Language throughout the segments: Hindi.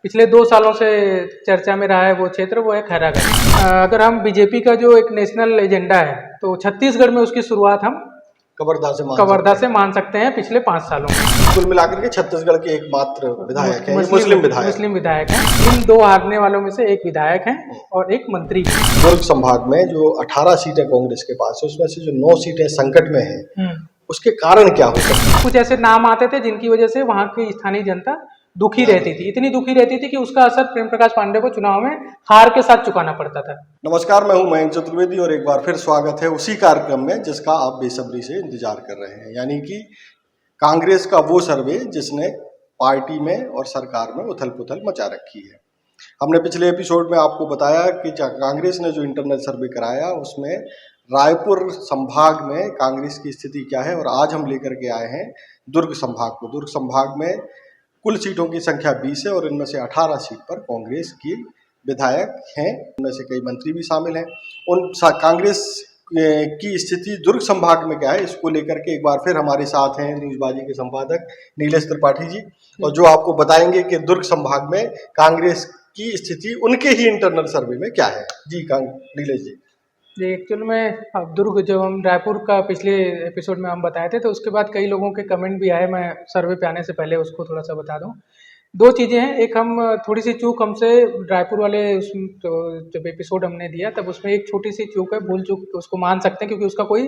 पिछले 2 सालों से चर्चा में रहा है वो क्षेत्र, वो है खैरागढ़। अगर हम बीजेपी का जो एक नेशनल एजेंडा है तो छत्तीसगढ़ में उसकी शुरुआत हम कवर्धा से मान सकते हैं पिछले 5 सालों में। कुल मिलाकर के छत्तीसगढ़ के एकमात्र विधायक हैं, मुस्लिम विधायक हैं। इन 2 हारने वालों में से एक विधायक हैं और एक मंत्री। दुर्ग संभाग में जो 18 सीटें कांग्रेस के पास है, उसमें से जो 9 सीटें संकट में हैं, उसके कारण क्या हो सकते हैं? कुछ ऐसे नाम आते थे जिनकी वजह से वहां की स्थानीय जनता दुखी रहती थी, इतनी दुखी रहती थी कि उसका असर प्रेम प्रकाश पांडेय को चुनाव में हार के साथ चुकाना पड़ता था। नमस्कार, मैं हूं मयंक चतुर्वेदी और एक बार फिर स्वागत है उसी कार्यक्रम में जिसका आप बेसब्री से इंतजार कर रहे हैं, यानी कि कांग्रेस का वो सर्वे जिसने पार्टी में और सरकार में उथल पुथल मचा रखी है। हमने पिछले एपिसोड में आपको बताया कि कांग्रेस ने जो इंटरनल सर्वे कराया उसमें रायपुर संभाग में कांग्रेस की स्थिति क्या है, और आज हम लेकर के आए हैं दुर्ग संभाग को। दुर्ग संभाग में कुल सीटों की संख्या 20 है और इनमें से 18 सीट पर कांग्रेस की विधायक हैं, उनमें से कई मंत्री भी शामिल हैं। उन कांग्रेस की स्थिति दुर्ग संभाग में क्या है, इसको लेकर के एक बार फिर हमारे साथ हैं न्यूज़बाजी के संपादक नीलेश त्रिपाठी जी, और जो आपको बताएंगे कि दुर्ग संभाग में कांग्रेस की स्थिति उनके ही इंटरनल सर्वे में क्या है। जी नीलेश जी। जी, एक्चुअल में अब दुर्ग, जब हम रायपुर का पिछले एपिसोड में हम बताए थे तो उसके बाद कई लोगों के कमेंट भी आए। मैं सर्वे पे आने से पहले उसको थोड़ा सा बता दूं। 2 चीज़ें हैं, एक हम थोड़ी सी चूक हमसे रायपुर वाले तो जब एपिसोड हमने दिया तब उसमें एक छोटी सी चूक है, भूल चूक उसको मान सकते हैं, क्योंकि उसका कोई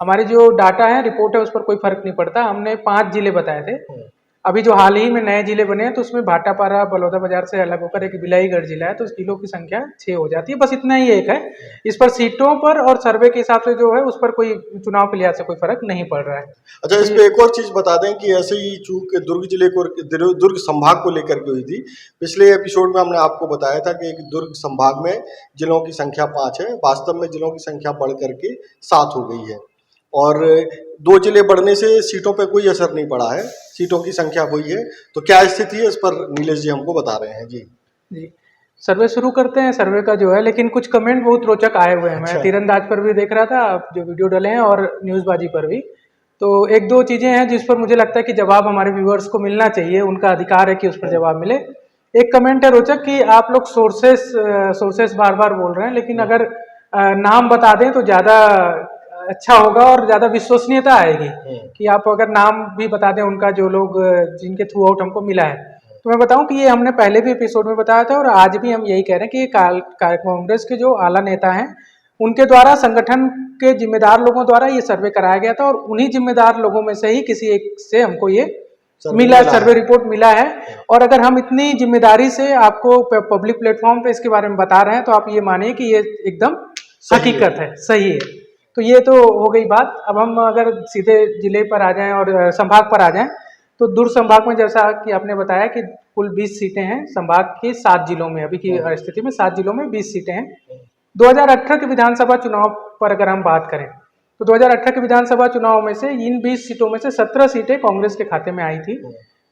हमारी जो डाटा है, रिपोर्ट है, उस पर कोई फर्क नहीं पड़ता। हमने 5 जिले बताए थे। अभी जो हाल ही में नए जिले बने हैं तो उसमें भाटापारा बलौदाबाजार से अलग होकर एक बिलाईगढ़ जिला है, तो उस जिलों की संख्या 6 हो जाती है। बस इतना ही एक है। इस पर सीटों पर और सर्वे के हिसाब से जो है उस पर कोई चुनाव के लिहाज से कोई फर्क नहीं पड़ रहा है। अच्छा, इस पे एक और चीज बता दें कि ऐसे ही चूक दुर्ग जिले को, दुर्ग संभाग को लेकर के हुई थी। पिछले एपिसोड में हमने आपको बताया था कि दुर्ग संभाग में जिलों की संख्या 5 है, वास्तव में जिलों की संख्या बढ़ करके 7 हो गई है, और 2 जिले बढ़ने से सीटों पे कोई असर नहीं पड़ा है, सीटों की संख्या वही है। तो क्या स्थिति है, इस पर नीलेश जी हमको बता रहे हैं। जी, सर्वे शुरू करते हैं। सर्वे का जो है, लेकिन कुछ कमेंट बहुत रोचक आए हुए हैं। मैं तीरंदाज पर भी देख रहा था, आप जो वीडियो डाले हैं, और न्यूज़बाजी पर भी। तो 1-2 चीज़ें हैं जिस पर मुझे लगता है कि जवाब हमारे व्यूअर्स को मिलना चाहिए, उनका अधिकार है कि उस पर जवाब मिले। एक कमेंट है रोचक कि आप लोग सोर्सेस बार बार बोल रहे हैं, लेकिन अगर नाम बता दें तो ज़्यादा अच्छा होगा और ज़्यादा विश्वसनीयता आएगी। कि आप अगर नाम भी बता दें उनका, जो लोग जिनके थ्रू आउट हमको मिला है। तो मैं बताऊं कि ये हमने पहले भी एपिसोड में बताया था और आज भी हम यही कह रहे हैं कि कांग्रेस के जो आला नेता हैं उनके द्वारा, संगठन के जिम्मेदार लोगों द्वारा ये सर्वे कराया गया था, और उन्हीं जिम्मेदार लोगों में से ही किसी एक से हमको ये सर्वे रिपोर्ट मिला है। और अगर हम इतनी जिम्मेदारी से आपको पब्लिक प्लेटफॉर्म पे इसके बारे में बता रहे हैं तो आप ये मानिए कि ये एकदम हकीकत है, सही है। तो ये तो हो गई बात। अब हम अगर सीधे जिले पर आ जाएं और संभाग पर आ जाएं, तो दुर्ग संभाग में जैसा कि आपने बताया कि कुल 20 सीटें हैं संभाग के 7 जिलों में। अभी की स्थिति में 7 जिलों में 20 सीटें हैं। 2018 के विधानसभा चुनाव पर अगर हम बात करें तो 2018 के विधानसभा चुनाव में से इन 20 सीटों में से 17 सीटें कांग्रेस के खाते में आई थी,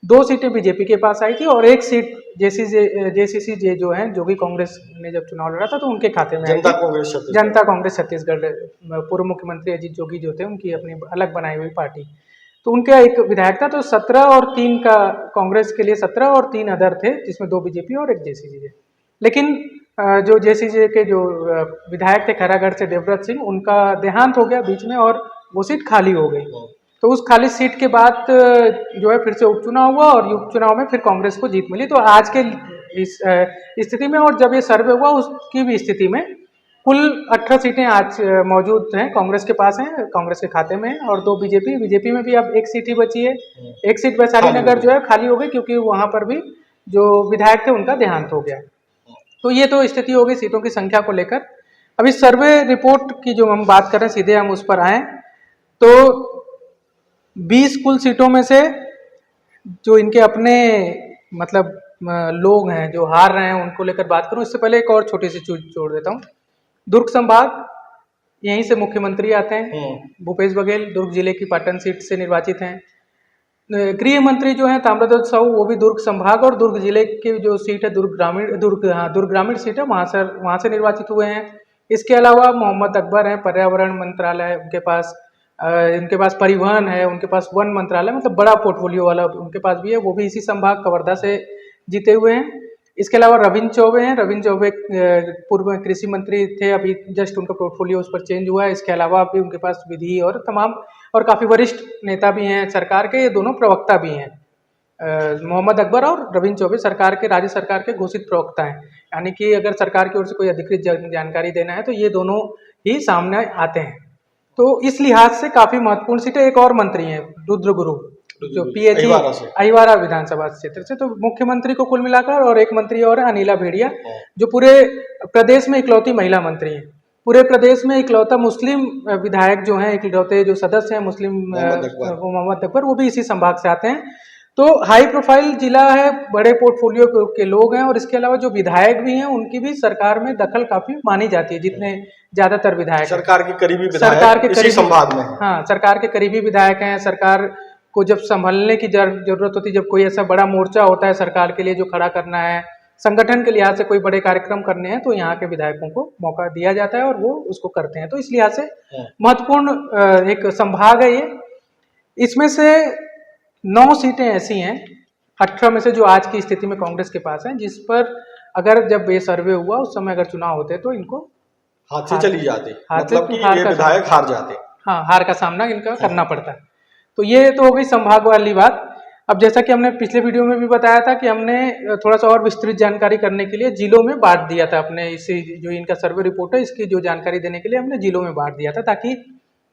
2 सीटें बीजेपी के पास आई थी, और 1 सीट जेसीसी जो है, जो भी कांग्रेस ने जब चुनाव लड़ा था तो उनके खाते में आई थी। जनता कांग्रेस छत्तीसगढ़, पूर्व मुख्यमंत्री अजीत जोगी जो थे, उनकी अपनी अलग बनाई हुई पार्टी, तो उनका एक विधायक था। तो 17 और 3 का कांग्रेस के लिए 17 और 3 अदर थे, जिसमें 2 बीजेपी और 1 जेसीसी। लेकिन जो जेसीसी के जो विधायक थे खैरागढ़ से, देवव्रत सिंह, उनका देहांत हो गया बीच में और वो सीट खाली हो गई। तो उस खाली सीट के बाद जो है फिर से उपचुनाव हुआ और उपचुनाव में फिर कांग्रेस को जीत मिली। तो आज के इस स्थिति में, और जब ये सर्वे हुआ उसकी भी स्थिति में, कुल 18 सीटें आज मौजूद हैं, कांग्रेस के पास हैं, कांग्रेस के खाते में, और 2 बीजेपी में भी अब 1 सीट ही बची है। 1 सीट वैशाली नगर जो है खाली हो गई, क्योंकि वहां पर भी जो विधायक थे उनका देहांत हो गया। तो ये तो स्थिति हो गई सीटों की संख्या को लेकर। अभी सर्वे रिपोर्ट की जो हम बात कर रहे हैं, सीधे हम उस पर आए तो 20 कुल सीटों में से जो इनके अपने मतलब लोग हैं जो हार रहे हैं, उनको लेकर बात करूं, इससे पहले एक और छोटी सी चीज जोड़ देता हूं। दुर्ग संभाग, यहीं से मुख्यमंत्री आते हैं, भूपेश बघेल दुर्ग जिले की पाटन सीट से निर्वाचित हैं। गृह मंत्री जो है ताम्रध्वज साहू, वो भी दुर्ग संभाग और दुर्ग जिले की जो सीट है दुर्ग ग्रामीण सीट है, वहां से निर्वाचित हुए हैं। इसके अलावा मोहम्मद अकबर हैं, पर्यावरण मंत्रालय उनके पास परिवहन है, उनके पास वन मंत्रालय, मतलब बड़ा पोर्टफोलियो वाला उनके पास भी है, वो भी इसी संभाग कवर्धा से जीते हुए हैं। इसके अलावा रविंद्र चौबे हैं। रविंद्र चौबे पूर्व में कृषि मंत्री थे, अभी जस्ट उनका पोर्टफोलियो उस पर चेंज हुआ है। इसके अलावा भी उनके पास विधि और तमाम और काफ़ी वरिष्ठ नेता भी हैं सरकार के, ये दोनों प्रवक्ता भी हैं। मोहम्मद अकबर और रविंद्र चौबे सरकार के, राज्य सरकार के घोषित प्रवक्ता हैं। यानी कि अगर सरकार की ओर से कोई अधिकृत जानकारी देना है तो ये दोनों ही सामने आते हैं। तो इस लिहाज से काफ़ी महत्वपूर्ण सीट है। एक और मंत्री हैं रुद्र गुरु, जो पीएचई अहिवारा विधानसभा क्षेत्र से। तो मुख्यमंत्री को कुल मिलाकर और एक मंत्री और अनिला भेड़िया, जो पूरे प्रदेश में इकलौती महिला मंत्री हैं। पूरे प्रदेश में इकलौता मुस्लिम विधायक जो हैं, इकलौते जो सदस्य हैं मुस्लिम, मोहम्मद अकबर, वो भी इसी संभाग से आते हैं। तो हाई प्रोफाइल जिला है, बड़े पोर्टफोलियो के लोग हैं, और इसके अलावा जो विधायक भी हैं उनकी भी सरकार में दखल काफी मानी जाती है। जितने ज्यादातर विधायक सरकार के करीबी विधायक सरकार के इसी संभाग में, हाँ, सरकार के करीबी विधायक हैं। सरकार को जब संभलने की जरूरत होती है, जब कोई ऐसा बड़ा मोर्चा होता है सरकार के लिए जो खड़ा करना है, संगठन के लिहाज से कोई बड़े कार्यक्रम करने हैं, तो यहाँ के विधायकों को मौका दिया जाता है और वो उसको करते हैं। तो इस लिहाज से महत्वपूर्ण एक संभाग है ये। इसमें से 9 सीटें ऐसी हैं 18 में से जो आज की स्थिति में कांग्रेस के पास हैं, जिस पर अगर जब ये सर्वे हुआ उस समय अगर चुनाव होते तो इनको हाथ से चली जाती, मतलब कि ये विधायक हार जाते। हाँ, हार का सामना इनका करना पड़ता है। तो ये तो हो गई संभाग वाली बात। अब जैसा कि हमने पिछले वीडियो में भी बताया था कि हमने थोड़ा सा और विस्तृत जानकारी करने के लिए जिलों में बांट दिया था अपने, इसे जो इनका सर्वे रिपोर्ट है इसकी जो जानकारी देने के लिए हमने जिलों में बांट दिया था, ताकि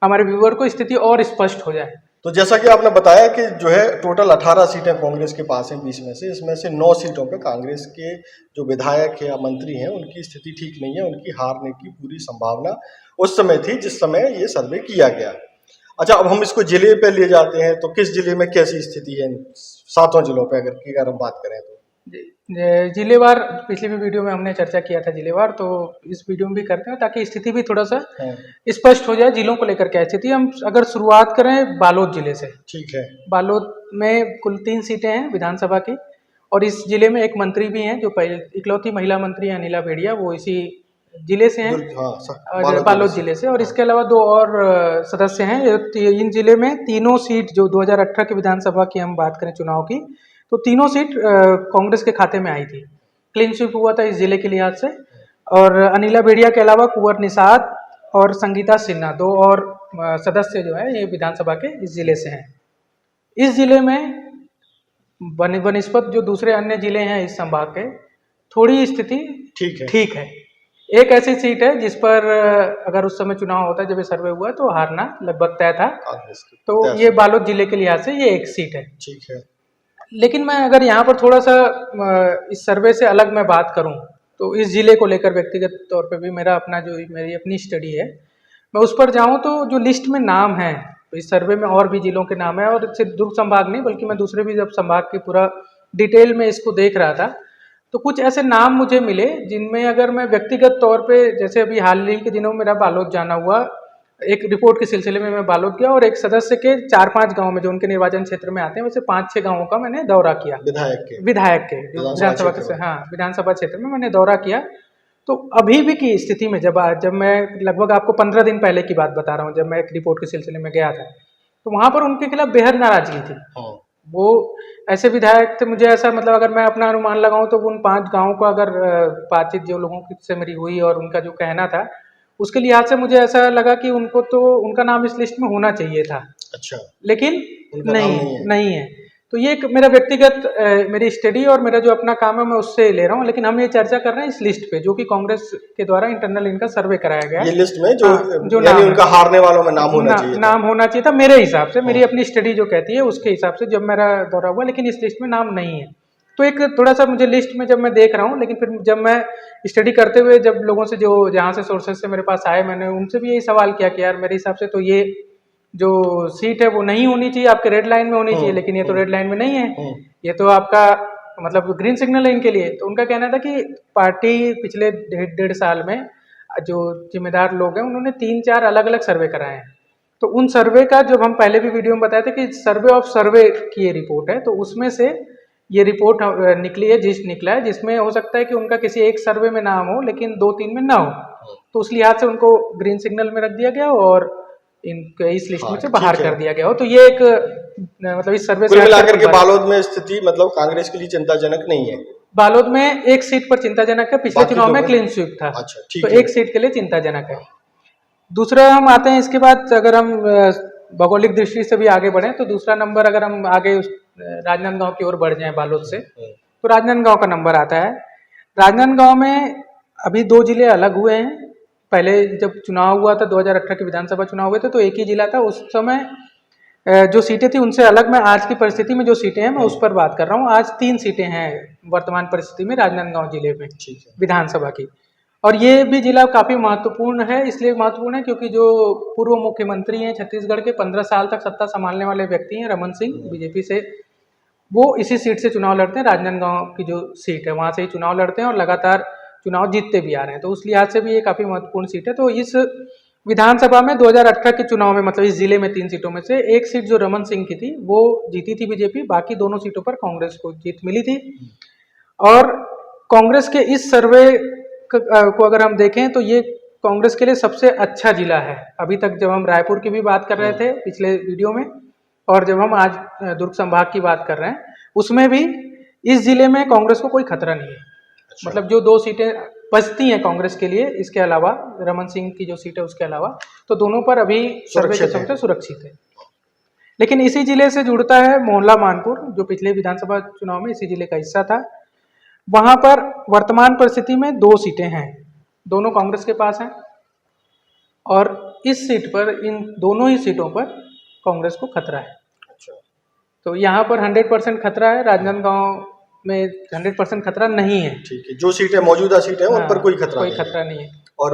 हमारे व्यूअर को स्थिति और स्पष्ट हो जाए। तो जैसा कि आपने बताया कि जो है टोटल 18 सीटें कांग्रेस के पास हैं 20 में से, इसमें से 9 सीटों पे कांग्रेस के जो विधायक है या मंत्री हैं उनकी स्थिति ठीक नहीं है, उनकी हारने की पूरी संभावना उस समय थी जिस समय ये सर्वे किया गया। अच्छा, अब हम इसको जिले पे ले जाते हैं, तो किस जिले में कैसी स्थिति है 7 जिलों पे अगर हम बात करें तो? जिलेवार पिछली भी वीडियो में हमने चर्चा किया था जिलेवार, तो इस वीडियो में भी करते हैं ताकि स्थिति भी थोड़ा सा स्पष्ट हो जाए जिलों को लेकर क्या स्थिति। हम अगर शुरुआत करें बालोद जिले से, ठीक है। बालोद में कुल 3 सीटें हैं विधानसभा की, और इस जिले में एक मंत्री भी हैं जो पहले इकलौती महिला मंत्री हैं अनिला भेड़िया, वो इसी जिले से हैं, बालोद जिले से। और इसके अलावा 2 और सदस्य हैं। इन जिले में तीनों सीट जो 2018 की विधानसभा की हम बात करें चुनाव की, तो तीनों सीट कांग्रेस के खाते में आई थी। क्लीन स्वीप हुआ था इस जिले के लिहाज से। और अनिला भेड़िया के अलावा कुंवर निषाद और संगीता सिन्हा 2 और सदस्य जो है ये विधानसभा के इस जिले से हैं। इस जिले में बनिस्पत जो दूसरे अन्य जिले हैं इस संभाग के, थोड़ी स्थिति ठीक है। एक ऐसी सीट है जिस पर अगर उस समय चुनाव होता है जब ये सर्वे हुआ तो हारना लगभग तय था, तो ये बालोद जिले के लिहाज से ये एक सीट है, ठीक है। लेकिन मैं अगर यहाँ पर थोड़ा सा इस सर्वे से अलग मैं बात करूँ तो इस जिले को लेकर व्यक्तिगत तौर पे भी मेरी अपनी स्टडी है, मैं उस पर जाऊँ तो जो लिस्ट में नाम है, तो इस सर्वे में और भी जिलों के नाम है, और सिर्फ दुर्ग संभाग नहीं बल्कि मैं दूसरे भी जब संभाग की पूरा डिटेल में इसको देख रहा था तो कुछ ऐसे नाम मुझे मिले जिनमें अगर मैं व्यक्तिगत तौर पे, जैसे अभी हाल ही के दिनों में मेरा बालोद जाना हुआ, एक रिपोर्ट के सिलसिले में मैं बालोद गया और एक सदस्य के 4-5 गांव में जो उनके निर्वाचन क्षेत्र में आते हैं वैसे 5-6 गांवों का मैंने दौरा किया, विधायक के विधानसभा के, हाँ, विधानसभा क्षेत्र में मैंने दौरा किया। तो अभी भी की स्थिति में जब मैं लगभग आपको 15 दिन पहले की बात बता रहा हूँ, जब मैं एक रिपोर्ट के सिलसिले में गया था तो वहां पर उनके खिलाफ बेहद नाराजगी थी। वो ऐसे विधायक थे, मुझे ऐसा मतलब अगर मैं अपना अनुमान लगाऊं तो उन 5 गांवों को अगर बातचीत जो लोगों से मेरी हुई और उनका जो कहना था उसके लिहाज से मुझे ऐसा लगा कि उनको तो उनका नाम इस लिस्ट में होना चाहिए था। अच्छा, लेकिन नहीं है। तो ये एक मेरा व्यक्तिगत मेरी स्टडी और मेरा जो अपना काम है मैं उससे ले रहा हूँ, लेकिन हम ये चर्चा कर रहे हैं इस लिस्ट पे जो कि कांग्रेस के द्वारा इंटरनल इनका सर्वे कराया गया। ये लिस्ट में जो यानी उनका हारने वालों में नाम होना चाहिए था मेरे हिसाब से, मेरी अपनी स्टडी जो कहती है उसके हिसाब से जब मेरा दौरा हुआ, लेकिन इस लिस्ट में नाम नहीं है। तो एक थोड़ा सा मुझे लिस्ट में जब मैं देख रहा हूँ, लेकिन फिर जब मैं स्टडी करते हुए जब लोगों से जो जहाँ से सोर्सेज से मेरे पास आए, मैंने उनसे भी यही सवाल किया कि यार मेरे हिसाब से तो ये जो सीट है वो नहीं होनी चाहिए, आपके रेड लाइन में होनी चाहिए, लेकिन ये तो रेड लाइन में नहीं है, ये तो आपका मतलब ग्रीन सिग्नल है इनके लिए। तो उनका कहना था कि पार्टी पिछले 1.5 साल में जो जिम्मेदार लोग हैं उन्होंने 3-4 अलग अलग सर्वे कराए हैं। तो उन सर्वे का जब हम पहले भी वीडियो में बताए थे कि सर्वे ऑफ सर्वे की ये रिपोर्ट है, तो उसमें से ये रिपोर्ट निकली है, निकला है जिसमें हो सकता है कि उनका किसी एक सर्वे में नाम हो लेकिन 2-3 में ना हो, तो उस लिहाज से उनको ग्रीन सिग्नल में रख दिया गया और इनको इस लिस्ट में से बाहर कर दिया गया हो। तो ये एक मतलब इस सर्वे से मिलाकर के बालोद में स्थिति मतलब कांग्रेस के लिए चिंताजनक नहीं है, बालोद में एक सीट पर चिंताजनक है, पिछले चुनाव में क्लीन स्वीप था। अच्छा, ठीक तो है। एक सीट के लिए चिंताजनक है। दूसरा हम आते हैं इसके बाद, अगर हम भौगोलिक दृष्टि से भी आगे बढ़े तो दूसरा नंबर, अगर हम आगे राजनांदगांव की ओर बढ़ जाए बालोद से, तो राजनांदगांव का नंबर आता है। राजनांदगांव में अभी 2 जिले अलग हुए हैं। पहले जब चुनाव हुआ था 2018 के विधानसभा चुनाव हुए थे तो एक ही जिला था। उस समय जो सीटें थी उनसे अलग मैं आज की परिस्थिति में जो सीटें हैं मैं उस पर बात कर रहा हूँ। आज 3 सीटें हैं वर्तमान परिस्थिति में राजनांदगांव जिले में विधानसभा की। और ये भी जिला काफी महत्वपूर्ण है, इसलिए महत्वपूर्ण है क्योंकि जो पूर्व मुख्यमंत्री हैं छत्तीसगढ़ के, 15 साल तक सत्ता संभालने वाले व्यक्ति हैं रमन सिंह बीजेपी से, वो इसी सीट से चुनाव लड़ते हैं। राजनांदगांव की जो सीट है वहां से ही चुनाव लड़ते हैं और लगातार चुनाव जीतते भी आ रहे हैं। तो उस लिहाज से भी ये काफी महत्वपूर्ण सीट है। तो इस विधानसभा में 2018 के चुनाव में, मतलब इस जिले में 3 सीटों में से एक सीट जो रमन सिंह की थी वो जीती थी बीजेपी, बाकी दोनों सीटों पर कांग्रेस को जीत मिली थी। और कांग्रेस के इस सर्वे को अगर हम देखें तो ये कांग्रेस के लिए सबसे अच्छा जिला है अभी तक। जब हम रायपुर की भी बात कर रहे थे पिछले वीडियो में, और जब हम आज दुर्ग संभाग की बात कर रहे हैं, उसमें भी इस जिले में कांग्रेस को कोई खतरा नहीं है। अच्छा। मतलब जो 2 सीटें बचती हैं कांग्रेस के लिए, इसके अलावा रमन सिंह की जो सीट है उसके अलावा, तो दोनों पर अभी सर्वे के समय सुरक्षित है। लेकिन इसी जिले से जुड़ता है मोहल्ला मानपुर, जो पिछले विधानसभा चुनाव में इसी जिले का हिस्सा था। वहां पर वर्तमान परिस्थिति में 2 सीटें हैं, दोनों कांग्रेस के पास हैं। और इस सीट पर, इन दोनों ही सीटों पर कांग्रेस को खतरा है। अच्छा। तो यहाँ पर 100% खतरा है, राजनांदगांव में 100% खतरा नहीं है। ठीक है, जो सीटें मौजूदा सीटें हैं उन पर कोई खतरा नहीं है। और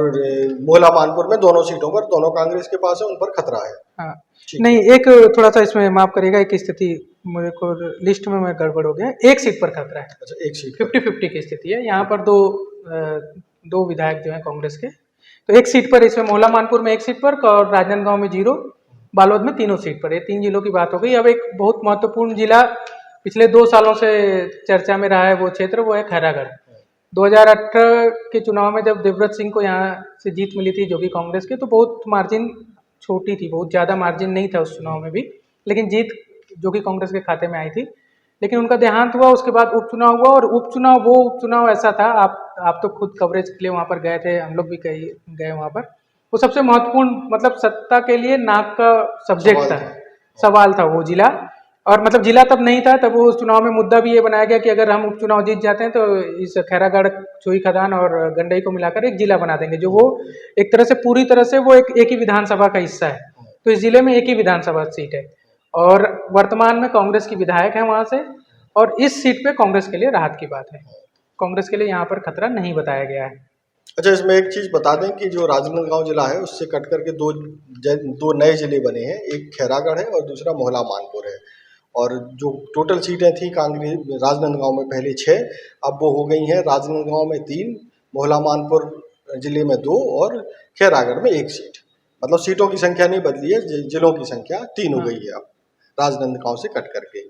मोहला मानपुर में दोनों सीटों पर, दोनों कांग्रेस के पास है, उन पर खतरा है। हाँ, नहीं, एक थोड़ा सा इसमें माफ करिएगा, एक स्थिति मेरे को लिस्ट में मैं गड़बड़ हो गया। एक सीट पर खतरा है। अच्छा, एक सीट 50-50 की स्थिति है। यहाँ पर दो विधायक जो है कांग्रेस के, तो एक सीट पर, इसमें मोहला मानपुर में एक सीट पर और राजनांदगांव में 0, बालोद में 3 सीट पर। ये 3 जिलों की बात हो गई। अब एक बहुत महत्वपूर्ण जिला पिछले 2 सालों से चर्चा में रहा है वो क्षेत्र, वो है खैरागढ़। 2018 के चुनाव में जब देवव्रत सिंह को यहाँ से जीत मिली थी जो कि कांग्रेस के, तो बहुत मार्जिन छोटी थी, बहुत ज़्यादा मार्जिन नहीं था उस चुनाव में भी, लेकिन जीत जो कि कांग्रेस के खाते में आई थी। लेकिन उनका देहांत हुआ, उसके बाद उपचुनाव हुआ, और उपचुनाव ऐसा था, आप तो खुद कवरेज के लिए वहाँ पर गए थे, हम लोग भी गए वहाँ पर। वो सबसे महत्वपूर्ण, मतलब सत्ता के लिए नाक का सब्जेक्ट था, सवाल था वो जिला। और मतलब जिला तब नहीं था, तब वो उस चुनाव में मुद्दा भी ये बनाया गया कि अगर हम उपचुनाव जीत जाते हैं तो इस खैरागढ़, चोई खदान और गंडई को मिलाकर एक जिला बना देंगे, जो वो एक तरह से पूरी तरह से वो एक ही विधानसभा का हिस्सा है। तो इस जिले में एक ही विधानसभा सीट है और वर्तमान में कांग्रेस की विधायक है वहां से, और इस सीट पे कांग्रेस के लिए राहत की बात है। कांग्रेस के लिए यहाँ पर खतरा नहीं बताया गया है। अच्छा, इसमें एक चीज बता दें कि जो राजनांदगांव जिला है उससे कट करके दो नए जिले बने हैं, एक खैरागढ़ है और दूसरा मोहला मानपुर है। और जो टोटल सीटें थी कांग्रेस राजनांदगांव में पहले 6, अब वो हो गई हैं राजनांदगांव में 3, मोहला मानपुर जिले में 2 और खैरागढ़ में 1 सीट। मतलब सीटों की संख्या नहीं बदली है, जिलों की संख्या 3 हो गई है अब राजनांदगांव से कट करके।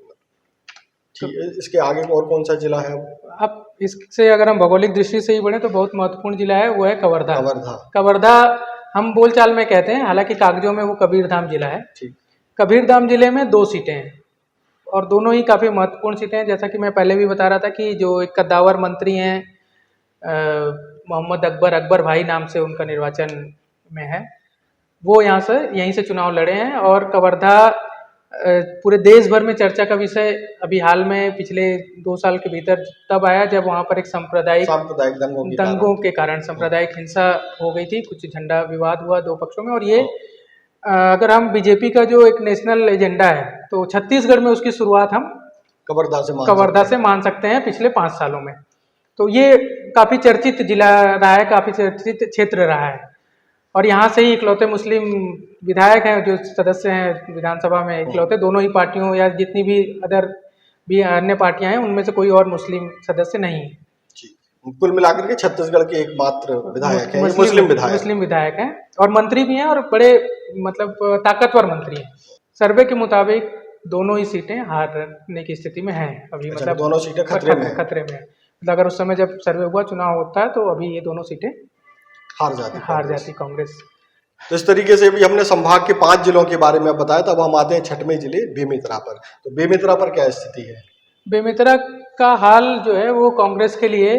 ठीक है, इसके आगे और कौन सा जिला है? अब इससे अगर हम भौगोलिक दृष्टि से ही बढ़े तो बहुत महत्वपूर्ण जिला है, वो है कवर्धा। हम बोलचाल में कहते हैं, हालांकि कागजों में वो कबीरधाम जिला है। ठीक। कबीरधाम जिले में 2 सीटें हैं और दोनों ही काफी महत्वपूर्ण सीटें हैं। जैसा कि मैं पहले भी बता रहा था कि जो एक कद्दावर मंत्री हैं मोहम्मद अकबर भाई नाम से उनका निर्वाचन में है, वो यहीं से चुनाव लड़े हैं। और कवर्धा पूरे देश भर में चर्चा का विषय अभी हाल में पिछले 2 साल के भीतर तब आया जब वहां पर एक सांप्रदायिक दंगों के कारण सांप्रदायिक हिंसा हो गई थी, कुछ झंडा विवाद हुआ 2 पक्षों में। और ये अगर हम बीजेपी का जो एक नेशनल एजेंडा है तो छत्तीसगढ़ में उसकी शुरुआत हम कवर्धा से मान सकते हैं पिछले 5 सालों में। तो ये काफी चर्चित जिला रहा है, काफी चर्चित क्षेत्र रहा है। और यहाँ से ही इकलौते मुस्लिम विधायक हैं जो सदस्य हैं विधानसभा में, इकलौते, दोनों ही पार्टियों या जितनी भी अन्य पार्टियां हैं उनमें से कोई और मुस्लिम सदस्य नहीं है। कुल मिलाकर के छत्तीसगढ़ के एकमात्र विधायक हैं, मुस्लिम विधायक हैं और मंत्री भी हैं और बड़े मतलब ताकतवर मंत्री हैं। सर्वे के मुताबिक दोनों ही सीटें हारने की स्थिति में हैं अभी। मतलब दोनों सीटें खतरे में है। मतलब अगर उस समय जब सर्वे हुआ, चुनाव होता है, तो अभी ये दोनों सीटें हार जाती कांग्रेस। तो इस तरीके से भी हमने संभाग के 5 जिलों के बारे में बताया। तब हम आते हैं 6वें जिले बेमेतरा पर। तो बेमेतरा पर क्या स्थिति है? बेमेतरा का हाल जो है वो कांग्रेस के लिए,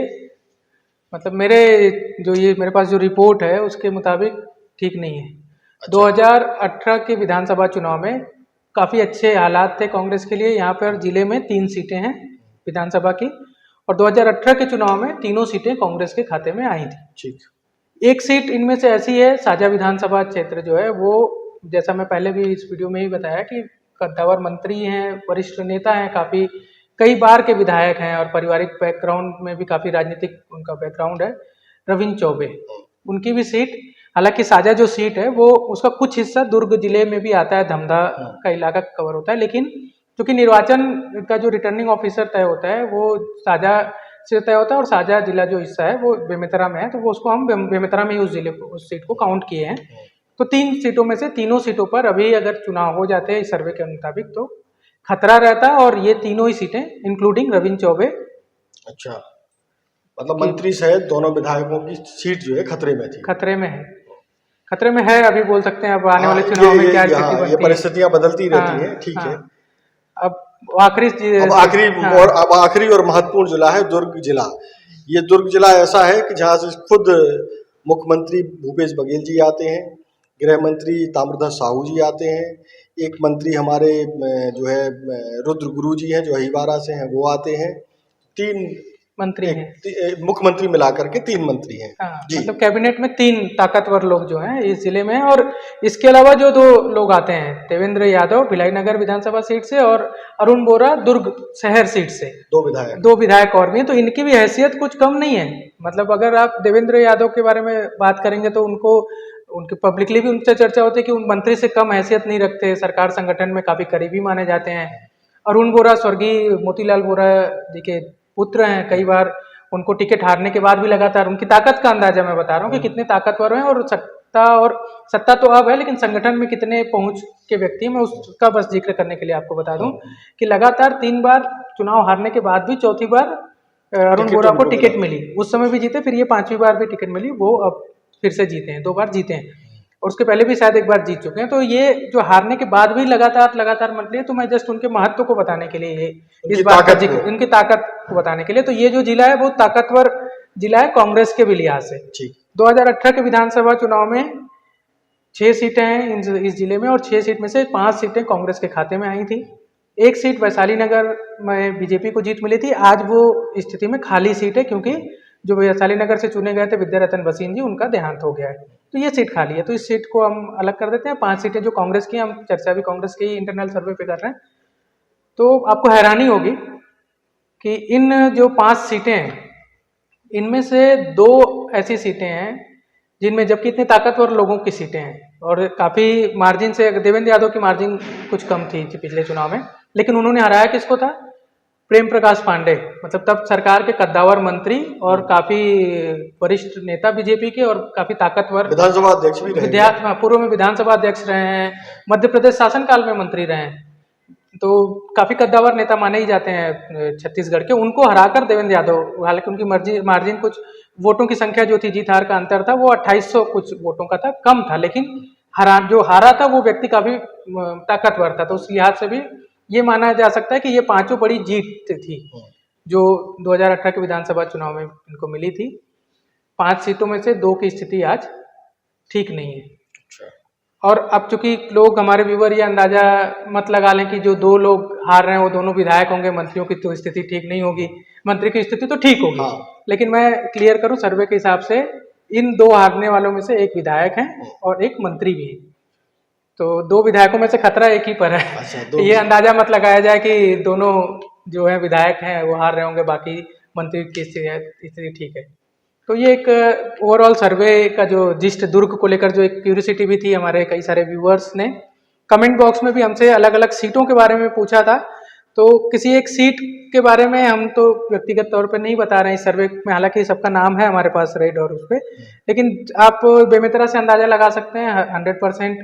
मतलब मेरे पास जो रिपोर्ट है उसके मुताबिक ठीक नहीं है। 2018 के विधानसभा चुनाव में काफ़ी अच्छे हालात थे कांग्रेस के लिए। यहाँ पर जिले में 3 सीटें हैं विधानसभा की, और 2018 के चुनाव में तीनों सीटें कांग्रेस के खाते में आई थी। ठीक। एक सीट इनमें से ऐसी है, साझा विधानसभा क्षेत्र जो है वो, जैसा मैं पहले भी इस वीडियो में ही बताया कि कद्दावर मंत्री हैं, वरिष्ठ नेता हैं, काफ़ी कई बार के विधायक हैं और पारिवारिक बैकग्राउंड में भी काफ़ी राजनीतिक उनका बैकग्राउंड है, रविंद्र चौबे। उनकी भी सीट, हालांकि साझा जो सीट है वो उसका कुछ हिस्सा दुर्ग जिले में भी आता है, धमधा का इलाका कवर होता है, लेकिन क्योंकि निर्वाचन का जो रिटर्निंग ऑफिसर तय होता है वो साझा से तय होता है, और साझा जिला जो हिस्सा है वो बेमेतरा में है, तो वो उसको हम बेमेतरा में ही उस सीट को काउंट किए हैं। तो 3 सीटों में से तीनों सीटों पर अभी अगर चुनाव हो जाते हैं इस सर्वे के मुताबिक तो खतरा रहता है, और ये तीनों ही सीटें इंक्लूडिंग रविंद्र चौबे। अच्छा, मतलब मंत्री सहित दोनों विधायकों की सीट जो है खतरे में थी। खतरे में है अभी बोल सकते हैं। अब आने वाले चुनाव में क्या स्थिति बनती है, ये परिस्थितियां बदलती रहती हैं। ठीक है। अब आखिरी और महत्वपूर्ण जिला है दुर्ग जिला। ये दुर्ग जिला ऐसा है कि जहाँ से खुद मुख्यमंत्री भूपेश बघेल जी आते हैं, गृह मंत्री ताम्रध्वज साहू जी आते हैं, एक मंत्री हमारे जो है रुद्र गुरु जी हैं जो अहिवारा से हैं, वो आते हैं। 3 मंत्री हैं, मुख्यमंत्री मिलाकर के 3 मंत्री हैं। मतलब कैबिनेट में 3 ताकतवर लोग जो हैं इस जिले में। और इसके अलावा जो 2 लोग आते हैं, देवेंद्र यादव भिलाई नगर विधानसभा सीट से और अरुण बोरा दुर्ग शहर सीट से, 2 विधायक और भी हैं। तो इनकी भी हैसियत कुछ कम नहीं है। मतलब अगर आप देवेंद्र यादव के बारे में बात करेंगे तो उनके पब्लिकली भी उनसे चर्चा होती है कि उन मंत्री से कम हैसियत नहीं रखते, सरकार संगठन में काफी करीबी माने जाते हैं। अरुण बोरा स्वर्गीय मोतीलाल बोरा जी के पुत्र हैं, कई बार उनको टिकट हारने के बाद भी लगातार उनकी ताकत का अंदाजा मैं बता रहा हूँ कि कितने ताकतवर हैं, और सत्ता तो अब है लेकिन संगठन में कितने पहुंच के व्यक्ति हैं, मैं उसका बस जिक्र करने के लिए आपको बता दूं कि लगातार 3 बार चुनाव हारने के बाद भी चौथी बार अरुण बोरा को टिकट मिली। उस समय भी जीते, फिर ये 5वीं बार भी टिकट मिली, वो अब फिर से जीते हैं, 2 बार जीते हैं, और उसके पहले भी शायद 1 बार जीत चुके हैं। तो ये जो हारने के बाद भी लगातार मंत्री है, तो मैं जस्ट उनके महत्व को बताने के लिए इस बात का जिक्र, इनकी ताकत को बताने के लिए, तो ये जो जिला है बहुत ताकतवर जिला है कांग्रेस के भी लिहाज से। 2018 के विधानसभा चुनाव में 6 सीटें हैं इस जिले में, और 6 सीट में से 5 सीटें कांग्रेस के खाते में आई थी। 1 सीट वैशाली नगर में बीजेपी को जीत मिली थी। आज वो स्थिति में खाली सीट है, क्योंकि जो वैशाली नगर से चुने गए थे विद्यारतन बसीन जी, उनका देहांत हो गया है, तो ये सीट खाली है। तो इस सीट को हम अलग कर देते हैं। 5 सीटें जो कांग्रेस की, हम चर्चा भी कांग्रेस के ही इंटरनल सर्वे पे कर रहे हैं। तो आपको हैरानी होगी कि इन जो 5 सीटें हैं इनमें से 2 ऐसी सीटें हैं जिनमें, जबकि इतने ताकतवर लोगों की सीटें हैं और काफी मार्जिन से, देवेंद्र यादव की मार्जिन कुछ कम थी पिछले चुनाव में, लेकिन उन्होंने हराया किसको था? प्रेम प्रकाश पांडे, मतलब तब सरकार के कद्दावर मंत्री और काफी वरिष्ठ नेता बीजेपी के, और काफी ताकतवर विधानसभा अध्यक्ष भी रहे, पूर्व में विधानसभा अध्यक्ष रहे हैं, मध्य प्रदेश शासनकाल में मंत्री रहे हैं, तो काफी कद्दावर नेता माने ही जाते हैं छत्तीसगढ़ के। उनको हराकर देवेंद्र यादव, हालांकि उनकी मार्जिन कुछ वोटों की संख्या जो थी, जीत हार का अंतर था वो 2800 कुछ वोटों का था, कम था, लेकिन जो हारा था वो व्यक्ति काफी ताकतवर था। तो उस लिहाज से भी ये माना जा सकता है कि ये 5 बड़ी जीत थी जो 2018 के विधानसभा चुनाव में इनको मिली थी। 5 सीटों में से 2 की स्थिति आज ठीक नहीं है। और अब चूंकि लोग, हमारे व्यूअर, ये अंदाजा मत लगा लें कि जो 2 लोग हार रहे हैं वो दोनों विधायक होंगे, मंत्रियों की तो स्थिति ठीक नहीं होगी, मंत्री की स्थिति तो ठीक होगी। लेकिन मैं क्लियर करूं, सर्वे के हिसाब से इन 2 हारने वालों में से 1 विधायक है और 1 मंत्री भी है, तो 2 विधायकों में से खतरा एक ही पर है। अच्छा, ये अंदाजा मत लगाया जाए कि दोनों जो है विधायक हैं वो हार रहे होंगे, बाकी मंत्री की स्थिति ठीक है। तो ये एक ओवरऑल सर्वे का जो जिस्ट दुर्ग को लेकर जो एक क्यूरियोसिटी भी थी, हमारे कई सारे व्यूअर्स ने कमेंट बॉक्स में भी हमसे अलग अलग सीटों के बारे में पूछा था। तो किसी एक सीट के बारे में हम तो व्यक्तिगत तौर पे नहीं बता रहे हैं इस सर्वे में, हालांकि सबका नाम है हमारे पास रेड और उस पर, लेकिन आप बेमेतरा से अंदाजा लगा सकते हैं 100%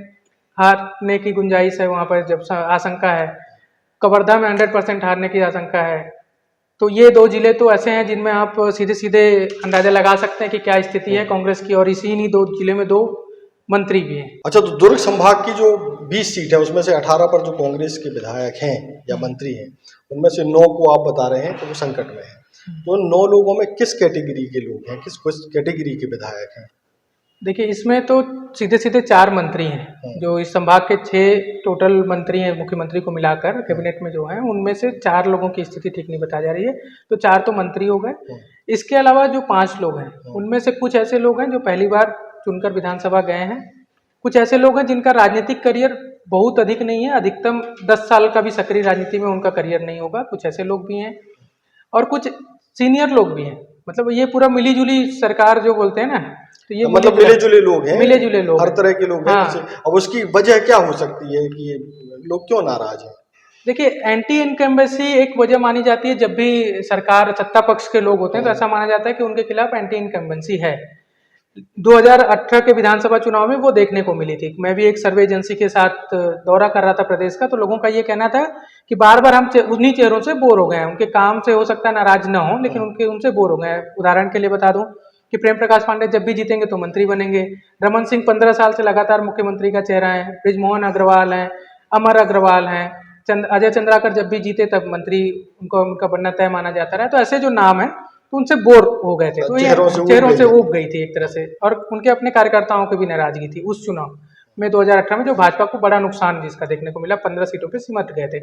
हारने की गुंजाइश है वहाँ पर, जब आशंका है। कवर्धा में 100% हारने की आशंका है। तो ये 2 जिले तो ऐसे हैं जिनमें आप सीधे अंदाजा लगा सकते हैं कि क्या स्थिति है कांग्रेस की, और इसी 2 जिले में 2 मंत्री भी हैं। अच्छा, तो दुर्ग संभाग की जो 20 सीट है उसमें से 18 पर जो कांग्रेस के विधायक हैं या मंत्री हैं, उनमें से 9 को आप बता रहे हैं तो वो संकट में है। तो 9 लोगों में किस कैटेगरी के लोग हैं, किस कैटेगरी के विधायक हैं? देखिए, इसमें तो सीधे सीधे 4 मंत्री हैं जो इस संभाग के 6 टोटल मंत्री हैं मुख्यमंत्री को मिलाकर कैबिनेट में जो हैं, उनमें से 4 लोगों की स्थिति ठीक नहीं बता जा रही है, तो 4 तो मंत्री हो गए। इसके अलावा जो 5 लोग हैं उनमें से कुछ ऐसे लोग हैं जो पहली बार चुनकर विधानसभा गए हैं, कुछ ऐसे लोग हैं जिनका राजनीतिक करियर बहुत अधिक नहीं है, अधिकतम 10 साल का भी सक्रिय राजनीति में उनका करियर नहीं होगा, कुछ ऐसे लोग भी हैं और कुछ सीनियर लोग भी हैं। मतलब ये पूरा मिली जुली सरकार जो बोलते हैं ना, तो ये मतलब मिले जुले लोग हैं, मिले जुले लोग हर तरह के लोग हैं। हाँ। अब उसकी वजह क्या हो सकती है कि ये लोग क्यों नाराज हैं? देखिए, एंटी इनकम्बेंसी एक वजह मानी जाती है। जब भी सरकार सत्ता पक्ष के लोग होते हैं तो ऐसा माना जाता है कि उनके खिलाफ एंटी इनकम्बेंसी है। 2018 के विधानसभा चुनाव में वो देखने को मिली थी। मैं भी एक सर्वे एजेंसी के साथ दौरा कर रहा था प्रदेश का, तो लोगों का ये कहना था कि बार बार हम उन्हीं चेहरों से बोर हो गए हैं। उनके काम से हो सकता है नाराज ना हो, लेकिन उनसे बोर हो गए हैं। उदाहरण के लिए बता दूं कि प्रेम प्रकाश पांडे जब भी जीतेंगे तो मंत्री बनेंगे। रमन सिंह 15 साल से लगातार मुख्यमंत्री का चेहरा है। बृजमोहन अग्रवाल हैं, अमर अग्रवाल हैं, अजय चंद्राकर जब भी जीते तब मंत्री उनका बनना तय माना जाता रहा। तो ऐसे जो नाम है तो उनसे बोर हो गए थे, तो ये चेहरों से ऊब गई थी एक तरह से, और उनके अपने कार्यकर्ताओं की भी नाराजगी थी उस चुनाव में 2018 में, जो भाजपा को बड़ा नुकसान जिसका देखने को मिला, 15 सीटों पे सिमट गए थे।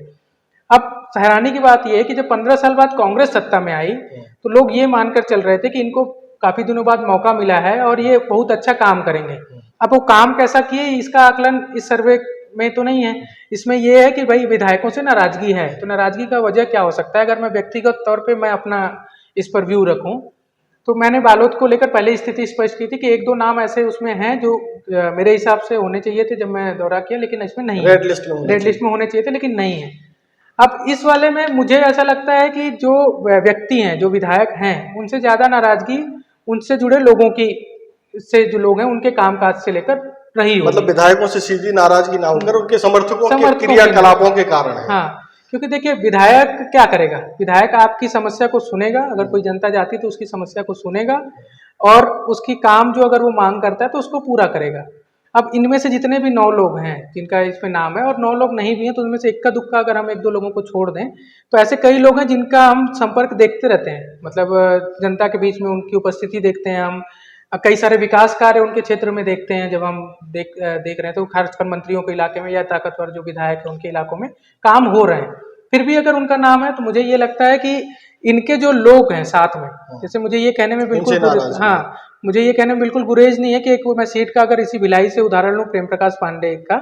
अब हैरानी की बात यह है कि जब 15 साल बाद कांग्रेस सत्ता में आई तो लोग ये मानकर चल रहे थे कि इनको काफी दिनों बाद मौका मिला है और ये बहुत अच्छा काम करेंगे। अब वो काम कैसा किए इसका आकलन इस सर्वे में तो नहीं है। इसमें यह है कि भाई विधायकों से नाराजगी है, तो नाराजगी का वजह क्या हो सकता है? अगर मैं व्यक्तिगत तौर पे मैं अपना इस पर व्यू रखूं तो मैंने बालोद को लेकर पहले स्थिति स्पष्ट की थी कि 1-2 नाम ऐसे उसमें हैं जो मेरे हिसाब से होने चाहिए थे जब मैं दौरा किया, लेकिन इसमें नहीं है। रेड लिस्ट में होने चाहिए थे लेकिन नहीं है। अब इस वाले में मुझे ऐसा लगता है कि जो व्यक्ति हैं, जो विधायक हैं, उनसे ज्यादा नाराजगी उनसे जुड़े लोगों की से जो लोग हैं उनके कामकाज से लेकर रही होगी। मतलब विधायकों से सीधी नाराजगी ना होकर उनके समर्थकों के क्रियाकलापों के कारण है। हाँ, क्योंकि देखिए विधायक क्या करेगा? विधायक आपकी समस्या को सुनेगा, अगर कोई जनता चाहती तो उसकी समस्या को सुनेगा और उसकी काम जो अगर वो मांग करता है तो उसको पूरा करेगा। अब इनमें से जितने भी 9 लोग हैं जिनका इसमें नाम है, और 9 लोग नहीं भी हैं तो उनमें से इक्का दुक्का अगर हम 1-2 लोगों को छोड़ दें तो ऐसे कई लोग हैं जिनका हम संपर्क देखते रहते हैं। मतलब जनता के बीच में उनकी उपस्थिति देखते हैं हम, कई सारे विकास कार्य उनके क्षेत्र में देखते हैं। जब हम देख रहे हैं तो खासकर मंत्रियों के इलाके में या ताकतवर जो विधायक है उनके इलाकों में काम हो रहे हैं, फिर भी अगर उनका नाम है तो मुझे ये लगता है कि इनके जो लोग हैं साथ में, जैसे मुझे ये कहने में बिल्कुल मुझे ये कहने में बिल्कुल गुरेज नहीं है कि एक मैं सीट का अगर इसी भिलाई से उदाहरण लूं प्रेम प्रकाश पांडे का,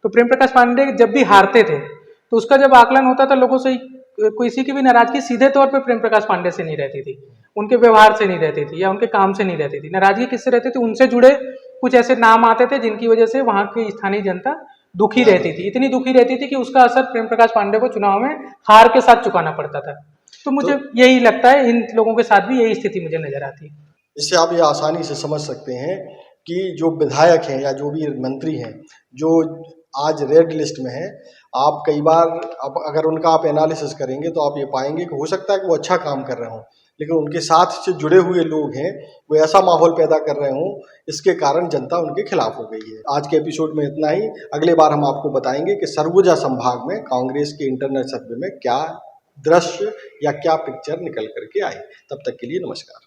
तो प्रेम प्रकाश पांडे जब भी हारते थे तो उसका जब आकलन होता था लोगों से किसी की भी नाराजगी सीधे तौर पे प्रेम प्रकाश पांडे से नहीं रहती थी, उनके व्यवहार से नहीं रहती थी या उनके काम से नहीं रहती थी। नाराजगी किससे रहती थी? उनसे जुड़े कुछ ऐसे नाम आते थे जिनकी वजह से वहां की स्थानीय जनता दुखी रहती थी, इतनी दुखी रहती थी कि उसका असर प्रेम प्रकाश पांडे को चुनाव में हार के साथ चुकाना पड़ता था। तो मुझे यही लगता है, इन लोगों के साथ भी यही स्थिति मुझे नजर आती है। इससे आप ये आसानी से समझ सकते हैं कि जो विधायक हैं या जो भी मंत्री हैं जो आज रेड लिस्ट में हैं, आप कई बार अब अगर उनका आप एनालिसिस करेंगे तो आप ये पाएंगे कि हो सकता है कि वो अच्छा काम कर रहे हों, लेकिन उनके साथ से जुड़े हुए लोग हैं वो ऐसा माहौल पैदा कर रहे हों, इसके कारण जनता उनके खिलाफ हो गई है। आज के एपिसोड में इतना ही। अगले बार हम आपको बताएंगे कि सरगुजा संभाग में कांग्रेस के इंटरनल सर्वे में क्या दृश्य या क्या पिक्चर निकल करके आई। तब तक के लिए नमस्कार।